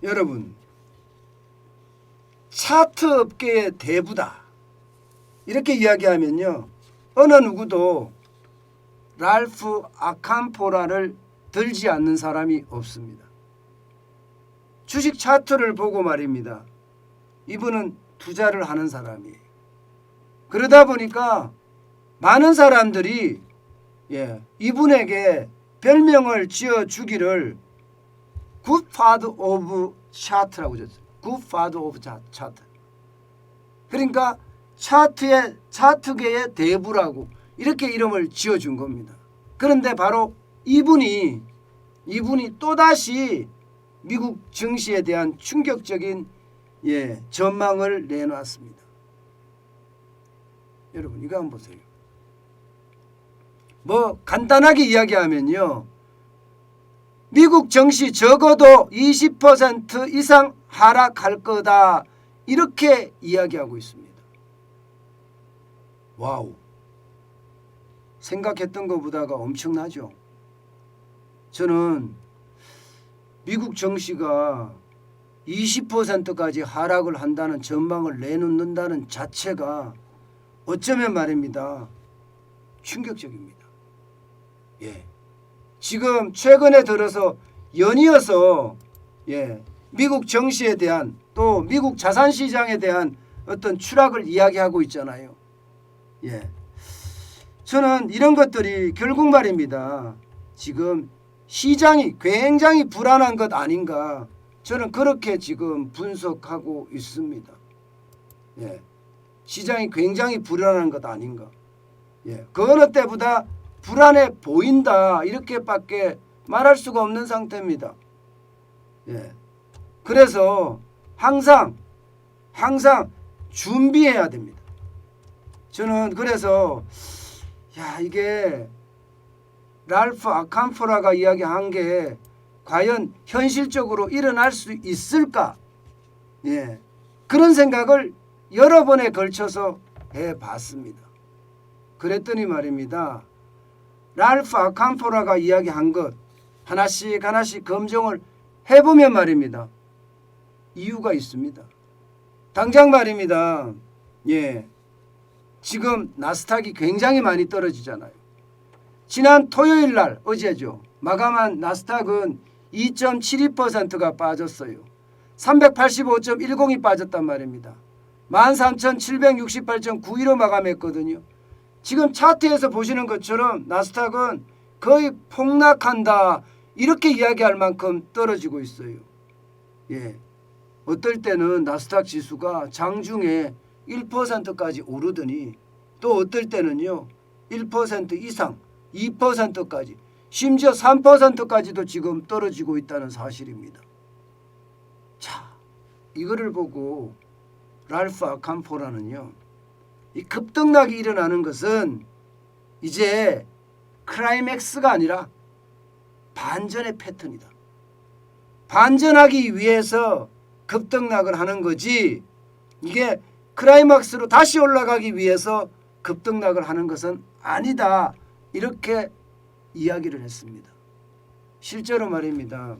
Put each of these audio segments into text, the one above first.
여러분, 차트 업계의 대부다 이렇게 이야기하면요, 어느 누구도 랄프 아캄포라를 들지 않는 사람이 없습니다. 주식 차트를 보고 말입니다. 이분은 투자를 하는 사람이에요. 그러다 보니까 많은 사람들이 이분에게 별명을 지어주기를 굿파더 오브 차트라고 줬어요. 굿파더 오브 차트. 그러니까 차트계의 대부라고 이렇게 이름을 지어준 겁니다. 그런데 바로 이분이 또다시 미국 증시에 대한 충격적인 전망을 내놨습니다. 여러분, 이거 한번 보세요. 뭐 간단하게 이야기하면요, 미국 증시 적어도 20% 이상 하락할 거다 이렇게 이야기하고 있습니다. 와우, 생각했던 것보다가 엄청나죠. 저는 미국 증시가 20%까지 하락을 한다는 전망을 내놓는다는 자체가 어쩌면 말입니다, 충격적입니다. 지금 최근에 들어서 연이어서 미국 증시에 대한, 또 미국 자산시장에 대한 어떤 추락을 이야기하고 있잖아요. 저는 이런 것들이 결국 말입니다, 지금 시장이 굉장히 불안한 것 아닌가, 저는 그렇게 지금 분석하고 있습니다. 시장이 굉장히 불안한 것 아닌가. 그 어느 때보다 불안해 보인다 이렇게밖에 말할 수가 없는 상태입니다. 그래서 항상 준비해야 됩니다. 저는 그래서 이게 랄프 아캄포라가 이야기한 게 과연 현실적으로 일어날 수 있을까? 그런 생각을 여러 번에 걸쳐서 해봤습니다. 그랬더니 말입니다, 랄프 아캄포라가 이야기한 것 하나씩 검증을 해보면 말입니다, 이유가 있습니다. 당장 말입니다, 지금 나스닥이 굉장히 많이 떨어지잖아요. 지난 토요일 날, 어제죠, 마감한 나스닥은 2.72%가 빠졌어요. 385.10이 빠졌단 말입니다. 13,768.91로 마감했거든요. 지금 차트에서 보시는 것처럼 나스닥은 거의 폭락한다 이렇게 이야기할 만큼 떨어지고 있어요. 어떨 때는 나스닥 지수가 장중에 1%까지 오르더니 또 어떨 때는요 1% 이상 2%까지 심지어 3%까지도 지금 떨어지고 있다는 사실입니다. 자, 이거를 보고 랄프 아캄포라는요, 이 급등락이 일어나는 것은 이제 클라이맥스가 아니라 반전의 패턴이다. 반전하기 위해서 급등락을 하는 거지, 이게 클라이맥스로 다시 올라가기 위해서 급등락을 하는 것은 아니다 이렇게 이야기를 했습니다. 실제로 말입니다,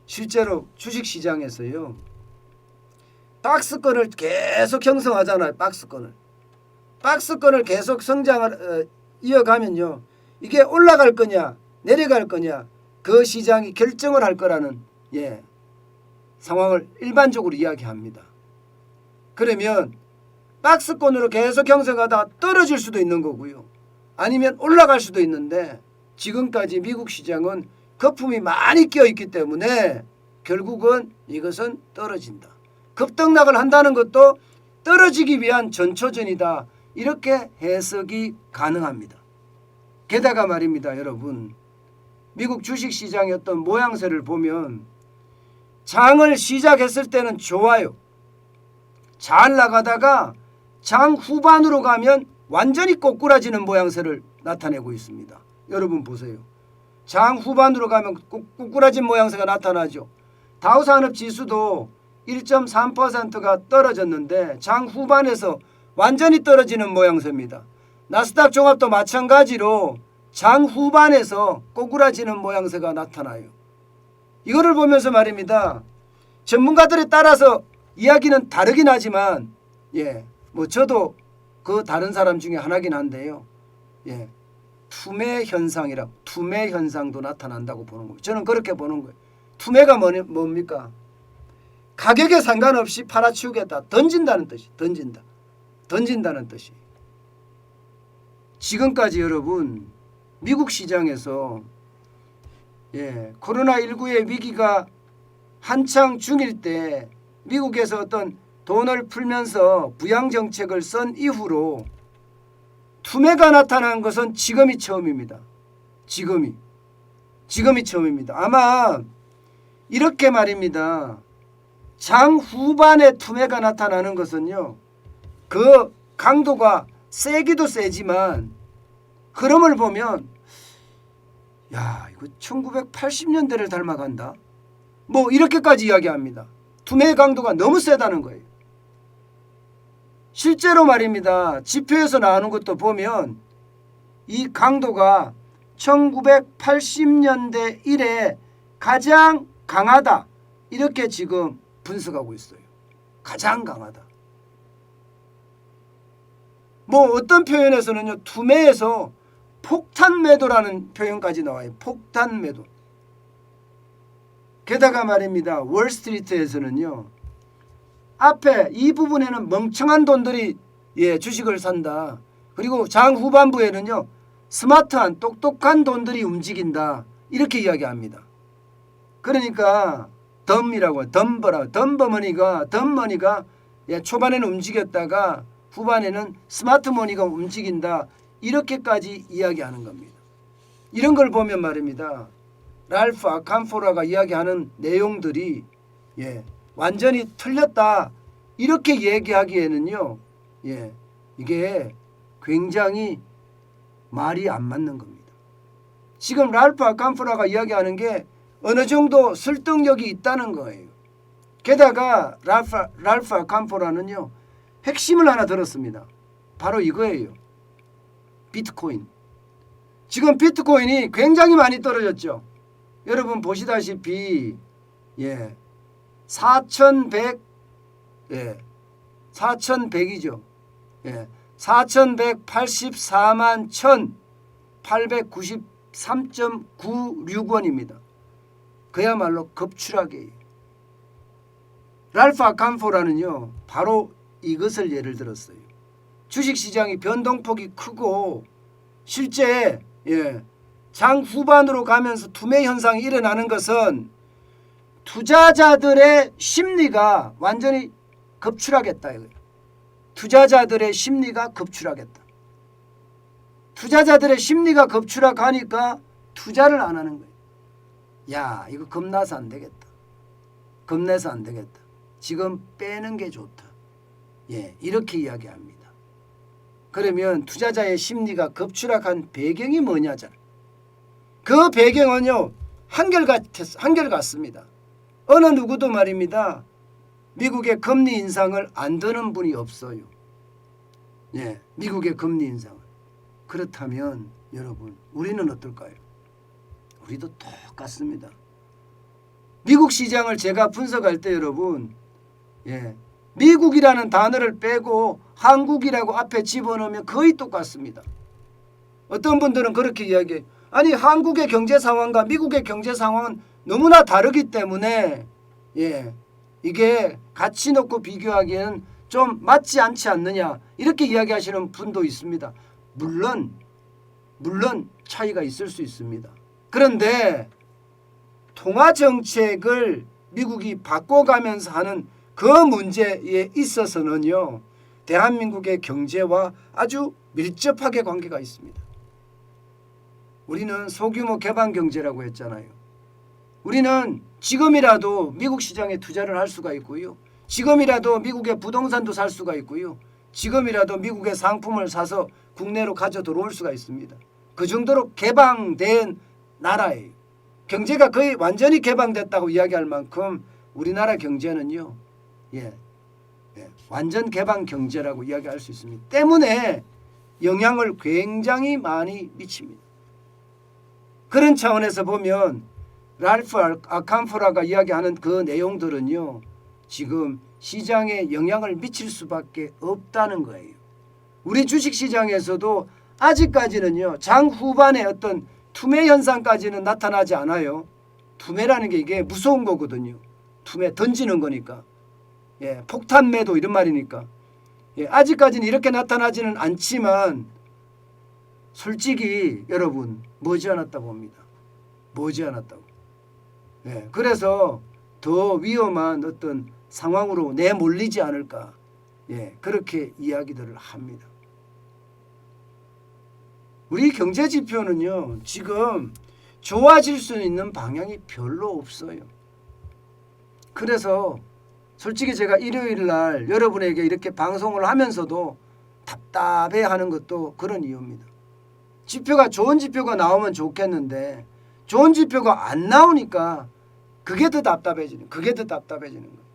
실제로 주식시장에서요 박스권을 계속 형성하잖아요. 박스권을 계속 성장을 이어가면요, 이게 올라갈 거냐 내려갈 거냐 그 시장이 결정을 할 거라는 상황을 일반적으로 이야기합니다. 그러면 박스권으로 계속 형성하다가 떨어질 수도 있는 거고요, 아니면 올라갈 수도 있는데 지금까지 미국 시장은 거품이 많이 껴있기 때문에 결국은 이것은 떨어진다. 급등락을 한다는 것도 떨어지기 위한 전초전이다 이렇게 해석이 가능합니다. 게다가 말입니다, 여러분, 미국 주식시장의 어떤 모양새를 보면 장을 시작했을 때는 좋아요. 잘 나가다가 장 후반으로 가면 완전히 꼬꾸라지는 모양새를 나타내고 있습니다. 여러분 보세요. 장 후반으로 가면 꼬꾸라진 모양새가 나타나죠. 다우산업지수도 1.3%가 떨어졌는데 장 후반에서 완전히 떨어지는 모양새입니다. 나스닥 종합도 마찬가지로 장 후반에서 꼬꾸라지는 모양새가 나타나요. 이거를 보면서 말입니다, 전문가들에 따라서 이야기는 다르긴 하지만 뭐 저도 그 다른 사람 중에 하나긴 한데요. 투매 현상이라고, 투매 현상도 나타난다고 보는 거예요. 저는 그렇게 보는 거예요. 투매가 뭡니까? 가격에 상관없이 팔아치우겠다. 던진다는 뜻이, 던진다는 뜻이. 지금까지 여러분 미국 시장에서 코로나19의 위기가 한창 중일 때 미국에서 어떤 돈을 풀면서 부양 정책을 쓴 이후로 투매가 나타난 것은 지금이 처음입니다. 지금이 처음입니다. 아마 이렇게 말입니다. 장 후반에 투매가 나타나는 것은요, 그 강도가 세기도 세지만 흐름을 보면 야, 이거 1980년대를 닮아간다. 뭐 이렇게까지 이야기합니다. 투매 강도가 너무 세다는 거예요. 실제로 말입니다. 지표에서 나오는 것도 보면 이 강도가 1980년대 이래 가장 강하다. 이렇게 지금 분석하고 있어요. 가장 강하다. 뭐 어떤 표현에서는요, 투매에서 폭탄 매도라는 표현까지 나와요. 폭탄 매도. 게다가 말입니다. 월스트리트에서는요, 앞에 이 부분에는 멍청한 돈들이 주식을 산다. 그리고 장 후반부에는요, 스마트한 똑똑한 돈들이 움직인다. 이렇게 이야기합니다. 그러니까 덤버머니가 초반에는 움직였다가 후반에는 스마트머니가 움직인다. 이렇게까지 이야기하는 겁니다. 이런 걸 보면 말입니다. 랄프 아캄포라가 이야기하는 내용들이 완전히 틀렸다. 이렇게 얘기하기에는요. 이게 굉장히 말이 안 맞는 겁니다. 지금 랄프 아캄포라가 이야기하는 게 어느 정도 설득력이 있다는 거예요. 게다가 랄프 아캄포라는요, 핵심을 하나 들었습니다. 바로 이거예요. 비트코인. 지금 비트코인이 굉장히 많이 떨어졌죠. 여러분 보시다시피 4,100이죠. 4,184만 1,893.96원입니다. 그야말로 급추락이에요. 랄프 아캄포라는요, 바로 이것을 예를 들었어요. 주식시장이 변동폭이 크고 실제 장 후반으로 가면서 투매 현상이 일어나는 것은 투자자들의 심리가 완전히 급추락했다. 투자자들의 심리가 급추락했다. 투자자들의 심리가 급추락하니까 투자를 안 하는 거예요. 야, 이거 겁나서 안 되겠다. 겁내서 안 되겠다. 지금 빼는 게 좋다. 이렇게 이야기합니다. 그러면 투자자의 심리가 급추락한 배경이 뭐냐잖아. 그 배경은요, 한결같습니다. 어느 누구도 말입니다. 미국의 금리 인상을 안 드는 분이 없어요. 미국의 금리 인상을. 그렇다면 여러분, 우리는 어떨까요? 우리도 똑같습니다. 미국 시장을 제가 분석할 때 여러분, 미국이라는 단어를 빼고 한국이라고 앞에 집어넣으면 거의 똑같습니다. 어떤 분들은 그렇게 이야기해요. 아니, 한국의 경제 상황과 미국의 경제 상황은 너무나 다르기 때문에 이게 같이 놓고 비교하기에는 좀 맞지 않지 않느냐, 이렇게 이야기하시는 분도 있습니다. 물론 차이가 있을 수 있습니다. 그런데 통화 정책을 미국이 바꿔가면서 하는 그 문제에 있어서는요, 대한민국의 경제와 아주 밀접하게 관계가 있습니다. 우리는 소규모 개방 경제라고 했잖아요. 우리는 지금이라도 미국 시장에 투자를 할 수가 있고요. 지금이라도 미국의 부동산도 살 수가 있고요. 지금이라도 미국의 상품을 사서 국내로 가져 들어올 수가 있습니다. 그 정도로 개방된 나라예요. 경제가 거의 완전히 개방됐다고 이야기할 만큼 우리나라 경제는요, 완전 개방 경제라고 이야기할 수 있습니다. 때문에 영향을 굉장히 많이 미칩니다. 그런 차원에서 보면 랄프 아캄포라가 이야기하는 그 내용들은요. 지금 시장에 영향을 미칠 수밖에 없다는 거예요. 우리 주식시장에서도 아직까지는요. 장 후반에 어떤 투매 현상까지는 나타나지 않아요. 투매라는 게 이게 무서운 거거든요. 투매 던지는 거니까. 예, 폭탄 매도 이런 말이니까. 예, 아직까지는 이렇게 나타나지는 않지만 솔직히 여러분 머지않았다고 봅니다. 머지않았다고. 예, 그래서 더 위험한 어떤 상황으로 내몰리지 않을까. 예, 그렇게 이야기들을 합니다. 우리 경제 지표는요. 지금 좋아질 수 있는 방향이 별로 없어요. 그래서 솔직히 제가 일요일 날 여러분에게 이렇게 방송을 하면서도 답답해하는 것도 그런 이유입니다. 지표가 좋은 지표가 나오면 좋겠는데 좋은 지표가 안 나오니까 그게 더 답답해지는 거예요.